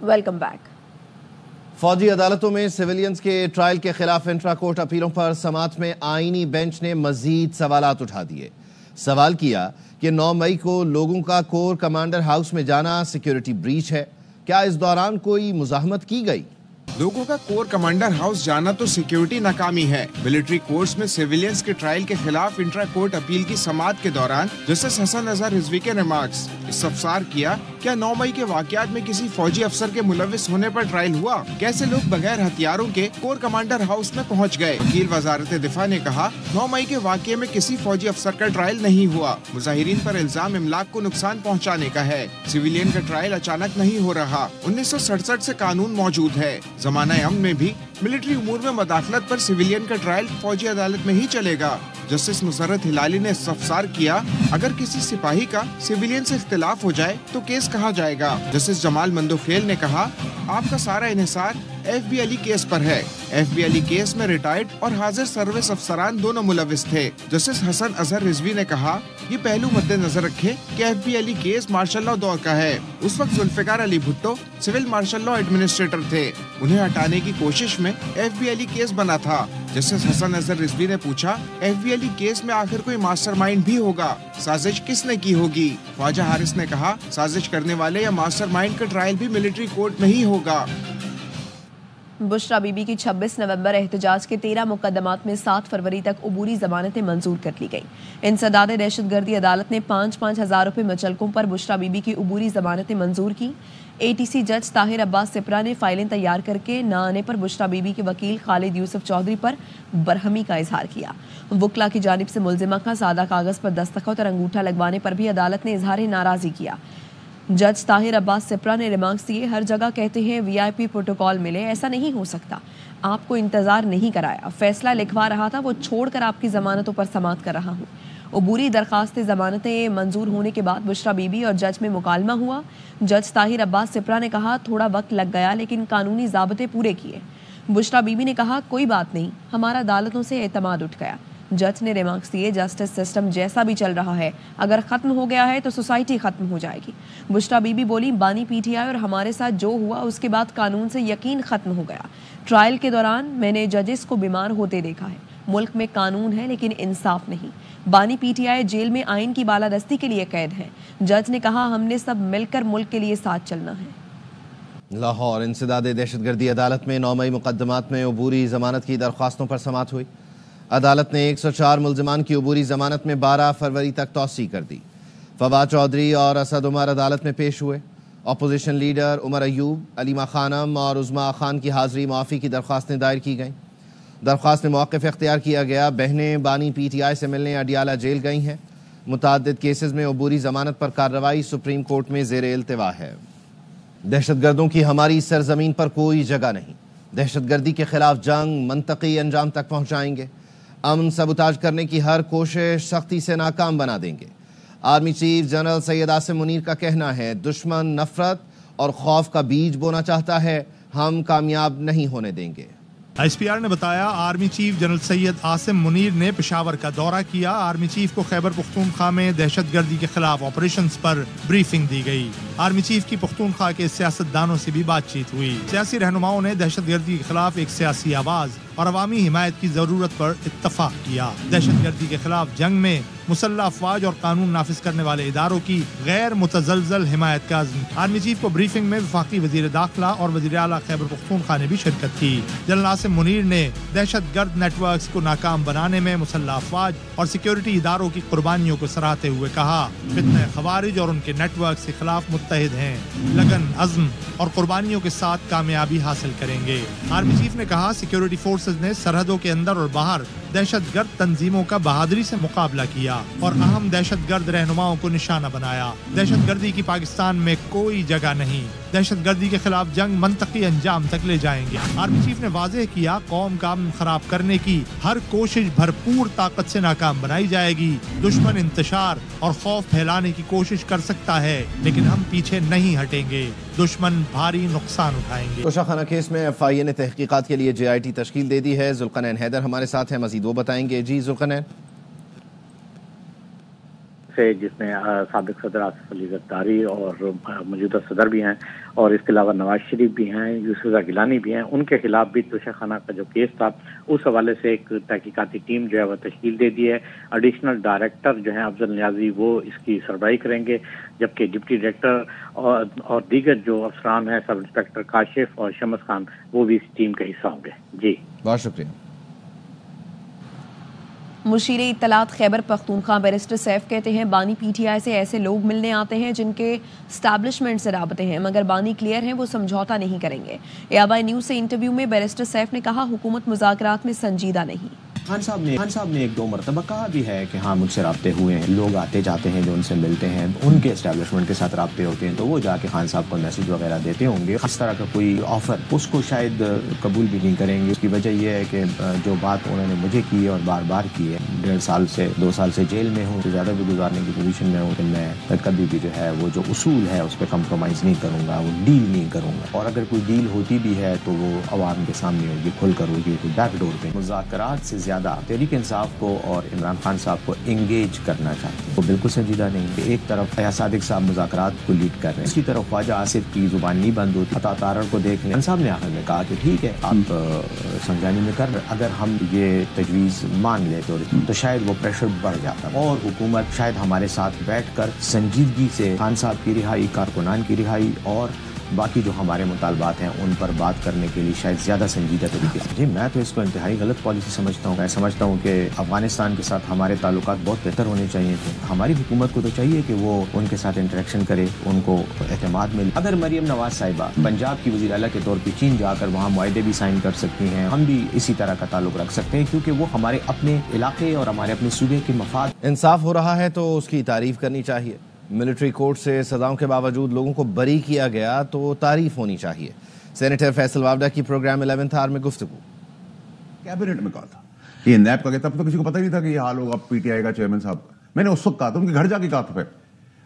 Welcome back. فوجی عدالتوں میں سویلینز کے ٹرائل کے خلاف انٹرا کورٹ اپیلوں پر سماعت میں آئینی بینچ نے مزید سوالات اٹھا دیے۔ سوال کیا کہ 9 مئی کو لوگوں کا کور کمانڈر ہاؤس میں جانا سیکیورٹی بریچ ہے، کیا اس دوران کوئی مزاحمت کی گئی؟ لوگوں کا کور کمانڈر ہاؤس جانا تو سیکیورٹی ناکامی ہے۔ ملٹری کورٹس میں سیویلینز کے ٹرائل کے خلاف انٹرا کورٹ اپیل کی سماعت کے دوران جسٹس حسن اظہر رضوی کے ریمارکس استفسار کیا، کیا 9 مئی کے واقعات میں کسی فوجی افسر کے ملوث ہونے پر ٹرائل ہوا؟ کیسے لوگ بغیر ہتھیاروں کے کور کمانڈر ہاؤس میں پہنچ گئے؟ وکیل وزارت دفاع نے کہا 9 مئی کے واقعے میں کسی فوجی افسر کا ٹرائل نہیں ہوا، مظاہرین پر الزام املاک کو نقصان پہنچانے کا ہے۔ سویلین کا ٹرائل اچانک نہیں ہو رہا، 1967 سے قانون موجود ہے۔ زمانہ امن میں بھی ملٹری امور میں مداخلت پر سویلین کا ٹرائل فوجی عدالت میں ہی چلے گا۔ جسٹس مسرت ہلالی نے استفسار کیا، اگر کسی سپاہی کا سویلین سے اختلاف ہو جائے تو کیس کہاں جائے گا؟ جسٹس جمال مندوخیل نے کہا آپ کا سارا انحصار ایف بی علی کیس پر ہے۔ ایف بی علی کیس میں ریٹائرڈ اور حاضر سروس افسران دونوں ملوث تھے۔ جسٹس حسن اظہر رضوی نے کہا یہ پہلو مد نظر رکھے کہ F B Ali case martial law دور کا ہے۔ اس وقت Zulfikar Ali Bhutto civil martial law administrator تھے، انہیں ہٹانے کی کوشش میں ایف بی علی کیس بنا تھا۔ جسٹس حسن اظہر رضوی نے پوچھا ایف بی علی کیس میں آخر کوئی ماسٹر مائنڈ بھی ہوگا، سازش کس نے کی ہوگی؟ خواجہ حارث نے کہا سازش کرنے والے یا ماسٹر مائنڈ کا ٹرائل بھی ملٹری کورٹ میں ہی ہوگا۔ بشرا بی بی کی 26 نومبر احتجاج کے 13 مقدمات میں 7 فروری تک عبوری ضمانتیں منظور کر لی گئیں۔ انسداد دہشت گردی عدالت نے 5-5 ہزار روپے مچلکوں پر بشرا بی بی کی عبوری ضمانتیں منظور کی۔ اے ٹی سی جج طاہر عباس سپرا نے فائلیں تیار کر کے نہ آنے پر بشرا بی بی کے وکیل خالد یوسف چودھری پر برہمی کا اظہار کیا۔ وکلا کی جانب سے ملزمہ کا سادہ کاغذ پر دستخط اور انگوٹھا لگوانے پر بھی عدالت نے اظہار ناراضی کیا۔ جج طاہر عباس سپرا نے ریمارکس دیے، ہر جگہ کہتے ہیں وی آئی پی پروٹوکول ملے، ایسا نہیں ہو سکتا، آپ کو انتظار نہیں کرایا، فیصلہ لکھوا رہا تھا وہ چھوڑ کر آپ کی ضمانتوں پر سماعت کر رہا ہوں۔ عبوری درخواست ضمانتیں منظور ہونے کے بعد بشرا بی بی اور جج میں مکالمہ ہوا۔ جج طاہر عباس سپرا نے کہا تھوڑا وقت لگ گیا لیکن قانونی ضابطے پورے کیے۔ بشرا بی بی نے کہا کوئی بات نہیں، ہمارا عدالتوں سے اعتماد اٹھ گیا۔ جج نے ریمارکس دیے جسٹس سسٹم جیسا بھی چل رہا ہے، اگر ختم ہو گیا ہے تو سوسائٹی ختم ہو جائے گی۔ بشرا بی بی بولی بانی پی ٹی آئی اور ہمارے ساتھ جو ہوا اس کے بعد قانون سے یقین ختم ہو گیا۔ ٹرائل کے دوران میں نے ججز کو بیمار ہوتے دیکھا ہے، ملک میں قانون ہے لیکن انصاف نہیں۔ بانی پی ٹی آئی جیل میں آئین کی بالادستی کے لیے قید ہے۔ جج نے کہا ہم نے سب مل کر ملک کے لیے ساتھ چلنا ہے۔ لاہور انسداد دہشت گردی عدالت میں 9 مئی مقدمات میں عبوری ضمانت کی درخواستوں پر سماعت ہوئی۔ عدالت نے 104 ملزمان کی عبوری ضمانت میں 12 فروری تک توسیع کر دی۔ فواد چودھری اور اسد عمر عدالت میں پیش ہوئے۔ اپوزیشن لیڈر عمر ایوب، علیمہ خانم اور عظمیٰ خان کی حاضری معافی کی درخواستیں دائر کی گئیں۔ درخواست میں موقف اختیار کیا گیا، بہنیں بانی پی ٹی آئی سے ملنے اڈیالہ جیل گئی ہیں۔ متعدد کیسز میں عبوری ضمانت پر کارروائی سپریم کورٹ میں زیر التوا ہے۔ دہشت گردوں کی ہماری سرزمین پر کوئی جگہ نہیں، دہشت گردی کے خلاف جنگ منطقی انجام تک پہنچائیں گے، امن سبوتاج کرنے کی ہر کوشش سختی سے ناکام بنا دیں گے۔ Army chief general Syed Asim Munir کا کہنا ہے دشمن نفرت اور خوف کا بیج بونا چاہتا ہے، ہم کامیاب نہیں ہونے دیں گے۔ ایس پی آر نے بتایا army chief general Syed Asim Munir نے پشاور کا دورہ کیا۔ آرمی چیف کو خیبر پختونخوا میں دہشت گردی کے خلاف آپریشنز پر بریفنگ دی گئی۔ آرمی چیف کی پختونخوا کے سیاستدانوں سے بھی بات چیت ہوئی۔ سیاسی رہنماؤں نے دہشت گردی کے خلاف ایک سیاسی آواز اور عوامی حمایت کی ضرورت پر اتفاق کیا۔ دہشت گردی کے خلاف جنگ میں مسلح افواج اور قانون نافذ کرنے والے اداروں کی غیر متزلزل حمایت کا عزم۔ آرمی چیف کو بریفنگ میں وفاقی وزیر داخلہ اور وزیر اعلیٰ خیبر پختونخوا نے بھی شرکت کی۔ جنرل عاصم منیر نے دہشت گرد نیٹ ورکس کو ناکام بنانے میں مسلح افواج اور سیکیورٹی اداروں کی قربانیوں کو سراہتے ہوئے کہا فتنہ خوارج اور ان کے نیٹ ورکس کے خلاف متحد ہیں، لگن، عزم اور قربانیوں کے ساتھ کامیابی حاصل کریں گے۔ آرمی چیف نے کہا سیکیورٹی فورسز نے سرحدوں کے اندر اور باہر دہشت گرد تنظیموں کا بہادری سے مقابلہ کیا اور اہم دہشت گرد رہنماؤں کو نشانہ بنایا۔ دہشت گردی کی پاکستان میں کوئی جگہ نہیں، دہشت گردی کے خلاف جنگ منطقی انجام تک لے جائیں گے۔ آرمی چیف نے واضح کیا قوم کا امن خراب کرنے کی ہر کوشش بھرپور طاقت سے ناکام بنائی جائے گی۔ دشمن انتشار اور خوف پھیلانے کی کوشش کر سکتا ہے لیکن ہم پیچھے نہیں ہٹیں گے، دشمن بھاری نقصان اٹھائیں گے۔ توشہ خانہ کیس میں ایف آئی اے نے تحقیقات کے لیے جے آئی ٹی تشکیل دے دی ہے۔ ذوالقرنین حیدر ہمارے ساتھ ہیں، مزید وہ بتائیں گے۔ جی ذوالقرنین۔ سے جس میں سابق صدر آصف علی زرداری اور موجودہ صدر بھی ہیں اور اس کے علاوہ نواز شریف بھی ہیں، یوسف رضا گیلانی بھی ہیں، ان کے خلاف بھی توشہ خانہ کا جو کیس تھا اس حوالے سے ایک تحقیقاتی ٹیم جو ہے وہ تشکیل دے دی ہے. ایڈیشنل ڈائریکٹر جو ہیں افضل نیازی وہ اس کی سربراہی کریں گے، جبکہ ڈپٹی ڈائریکٹر اور دیگر جو افسران ہیں سب انسپیکٹر کاشف اور شمس خان وہ بھی اس ٹیم کا حصہ ہوں گے. جی بہت شکریہ. مشیر اطلاعات خیبر پختونخوا بیرسٹر سیف کہتے ہیں بانی پی ٹی آئی سے ایسے لوگ ملنے آتے ہیں جن کے اسٹیبلشمنٹ سے رابطے ہیں، مگر بانی کلیئر ہیں وہ سمجھوتا نہیں کریں گے. ABI نیوز سے انٹرویو میں بیرسٹر سیف نے کہا حکومت مذاکرات میں سنجیدہ نہیں. خان صاحب نے 1-2 مرتبہ کہا بھی ہے کہ ہاں مجھ سے رابطے ہوئے ہیں، لوگ آتے جاتے ہیں جو ان سے ملتے ہیں، ان کے اسٹیبلشمنٹ کے ساتھ رابطے ہوتے ہیں تو وہ جا کے خان صاحب کو میسج وغیرہ دیتے ہوں گے. اس طرح کا کوئی آفر اس کو شاید قبول بھی نہیں کریں گے. اس کی وجہ یہ ہے کہ جو بات انہوں نے مجھے کی ہے اور بار بار کی ہے، 1.5 سال سے 2 سال سے جیل میں ہوں، زیادہ بھی گزارنے کی پوزیشن میں ہوں کہ میں کبھی بھی جو ہے وہ جو اصول ہے اس پہ کمپرومائز نہیں کروں گا، وہ ڈیل نہیں کروں گا. اور اگر کوئی ڈیل ہوتی بھی ہے تو وہ عوام کے سامنے ہوگی، کھل کر ہوگی، کوئی بیک ڈور پہ. مذاکرات سے زیادہ تحریک انصاف کو اور عمران خان صاحب کو انگیج کرنا چاہتے ہیں. وہ بالکل سنجیدہ نہیں کہ ایک طرف فیاض صادق صاحب مذاکرات کو لیڈ کر رہے ہیں، اس کی طرف خواجہ آصف کی زبان نہیں بند ہوتی. عطا تارڑ کو دیکھ لیں، صاحب نے آخر میں کہا کہ ٹھیک ہے آپ سنجانی میں کر رہے، اگر ہم یہ تجویز مان لیتے تو شاید وہ پریشر بڑھ جاتا اور حکومت شاید ہمارے ساتھ بیٹھ کر سنجیدگی سے خان صاحب کی رہائی، کارکنان کی رہائی اور باقی جو ہمارے مطالبات ہیں ان پر بات کرنے کے لیے شاید زیادہ سنجیدہ طریقے سے. جی میں تو اس کو انتہائی غلط پالیسی سمجھتا ہوں. میں سمجھتا ہوں کہ افغانستان کے ساتھ ہمارے تعلقات بہت بہتر ہونے چاہیے تھے. ہماری حکومت کو تو چاہیے کہ وہ ان کے ساتھ انٹریکشن کرے، ان کو اعتماد ملے. اگر مریم نواز صاحبہ پنجاب کی وزیر اعلیٰ کے طور پہ چین جا کر وہاں معاہدے بھی سائن کر سکتی ہیں، ہم بھی اسی طرح کا تعلق رکھ سکتے ہیں کیونکہ وہ ہمارے اپنے علاقے اور ہمارے اپنے صوبے کے مفاد. انصاف ہو رہا ہے تو اس کی تعریف کرنی چاہیے. ملٹری کورٹ سے سزاؤں کے باوجود لوگوں کو بری کیا گیا تو تعریف ہونی چاہیے. سینیٹر فیصل وابڈا کی پروگرام 11th آور میں گفتگو. کیبنٹ میں کہا تھا یہ نیب کا، تب تو کسی کو پتہ نہیں تھا کہ یہ حال ہوگا پی ٹی آئی کا چیئرمین صاحب کا. میں نے اس وقت کہا تھا، ان کے گھر جا کے کہا تھا.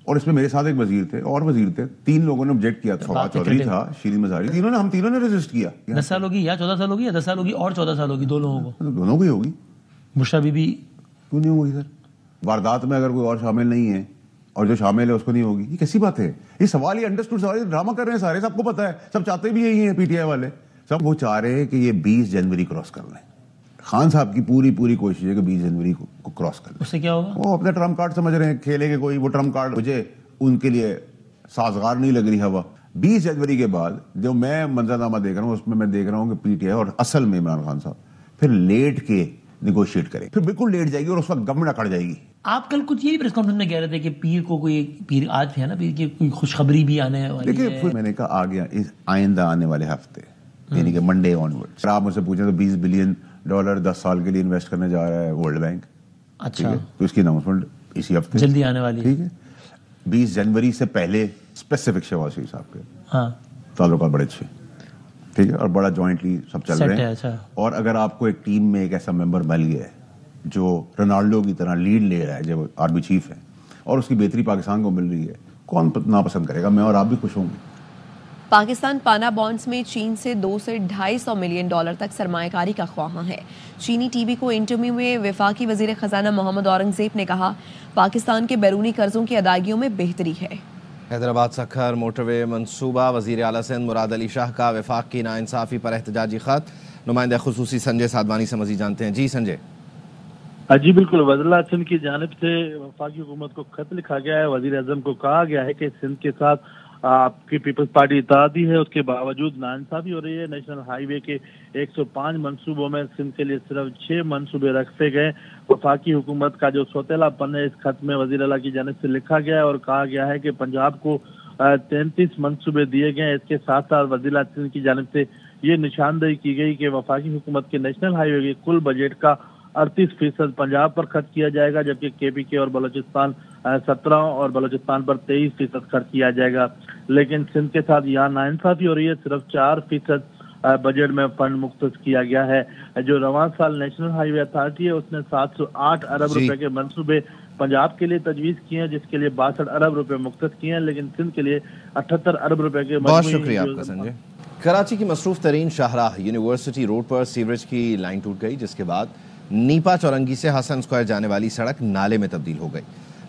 اور اس میں میرے ساتھ ایک وزیر تھے اور وزیر تھے، 3 لوگوں نے آبجیکٹ کیا تھا. فواد چودھری تھا، شیرین مزاری، ہم تینوں نے ریزسٹ کیا. 10 سال ہوگی یا 14 سال ہوگی یا 10 سال ہوگی اور 14 سال ہوگی، 2 لوگوں کو. دونوں کی ہوگی. بشرا بی بی کیوں نہیں ہوگی سر؟ واردات میں اگر کوئی اور شامل نہیں ہے اور جو شامل ہے اس کو نہیں ہوگی، یہ کیسی بات ہے؟ یہ سوال یہ انڈرسٹوڈ سوال، ڈرامہ کر رہے ہیں سارے، سب کو پتا ہے، سب چاہتے بھی یہی ہیں پی ٹی آئی والے. سب وہ چاہ رہے ہیں کہ یہ 20 جنوری کراس کر لیں. خان صاحب کی پوری کوشش ہے کہ 20 جنوری کو کراس کر لیں. اس سے کیا ہوگا؟ وہ اپنا ٹرمپ کارڈ سمجھ رہے ہیں، کھیلے کہ کوئی وہ ٹرمپ کارڈ مجھے ان کے لیے سازگار نہیں لگ رہی ہوا. 20 جنوری کے بعد جو میں منظرنامہ دیکھ رہا ہوں اس میں میں دیکھ رہا ہوں کہ پی ٹی آئی اور اصل میں عمران خان صاحب پھر لیٹ کے نیگوشیٹ کریں، پھر بالکل لیٹ جائے گی اور اس وقت گورنمنٹ اکڑ جائے گی. آپ کل کچھ یہی پریس کانفرنس میں کہہ رہے تھے کہ پیر کو کوئی پیر آج بھی ہے نا، پیر کی کوئی خوشخبری بھی آنے والی ہے. دیکھیے میں نے کہا آ گیا اس آئندہ آنے والے ہفتے، یعنی کہ منڈے آنورڈ. آپ مجھ سے پوچھیں تو $20 بلین 10 سال کے لیے انویسٹ کرنے جا رہا ہے ورلڈ بینک. اچھا، تو اس کی اناؤنسمنٹ اسی ہفتے جلدی آنے والی ہے. ٹھیک ہے، 20 جنوری سے پہلے اسپیسیفک شہباز شریف صاحب کے تعلقات بڑے اچھے، ٹھیک ہے، اور بڑا جوائنٹلی سب چل رہے ہیں. اور اگر آپ کو ایک ٹیم میں ایک ایسا ممبر مل گیا ہے جو رونالڈو کی طرح لیڈ لے رہا ہے، جب آرمی چیف ہے اور اس کی بہتری پاکستان کو مل رہی ہے، کون ناپسند کرے گا؟ میں اور آپ بھی خوش ہوں گے. پاکستان پانا بانڈز میں چین سے $200 سے $250 ملین تک سرمایہ کاری کا خواہاں ہے. چینی ٹی وی کو انٹرویو میں وفاقی وزیر خزانہ محمد اورنگزیب نے کہا پاکستان کے بیرونی قرضوں کی ادائیگیوں میں بہتری ہے. حیدرآباد سکھر موٹر وے منصوبہ، وزیر اعلیٰ سندھ مراد علی شاہ کا وفاق کی ناانصافی پر احتجاجی خط. نمائندہ خصوصی سنجے سادوانی سے مزید جانتے ہیں. جی سنجے. جی بالکل، وزیر اعلیٰ سندھ کی جانب سے وفاقی حکومت کو خط لکھا گیا ہے. وزیر اعظم کو کہا گیا ہے کہ سندھ کے ساتھ آپ کی پیپلز پارٹی اتحادی ہے، اس کے باوجود ناانصافی ہو رہی ہے. نیشنل ہائی وے کے 105 منصوبوں میں سندھ کے لیے صرف 6 منصوبے رکھے گئے. وفاقی حکومت کا جو سوتیلا پن ہے اس خط میں وزیر اعلیٰ کی جانب سے لکھا گیا ہے اور کہا گیا ہے کہ پنجاب کو 33 منصوبے دیے گئے. اس کے ساتھ ساتھ وزیر اعلیٰ سندھ کی جانب سے یہ نشاندہی کی گئی کہ وفاقی حکومت کے نیشنل ہائی وے کے کل بجٹ کا 38% پنجاب پر خرچ کیا جائے گا، جبکہ کے پی کے اور بلوچستان 17 اور بلوچستان پر 23% خرچ کیا جائے گا. لیکن سندھ کے ساتھ یہاں ناانصافی ہو رہی ہے، صرف 4% بجٹ میں فنڈ مختص کیا گیا ہے. جو رواں سال نیشنل ہائی وے اتھارٹی ہے اس نے 708 ارب روپے کے منصوبے پنجاب کے لیے تجویز کیے ہیں، جس کے لیے 62 ارب روپے مختص کیے ہیں، لیکن سندھ کے لیے 78 ارب روپے کے. بہت شکریہ آپ کا سنجے. کراچی کی مصروف ترین شاہراہ یونیورسٹی روڈ پر سیوریج کی لائن ٹوٹ گئی، جس کے بعد نیپا چورنگی سے حسن اسکوائر جانے والی سڑک نالے میں تبدیل ہو گئی.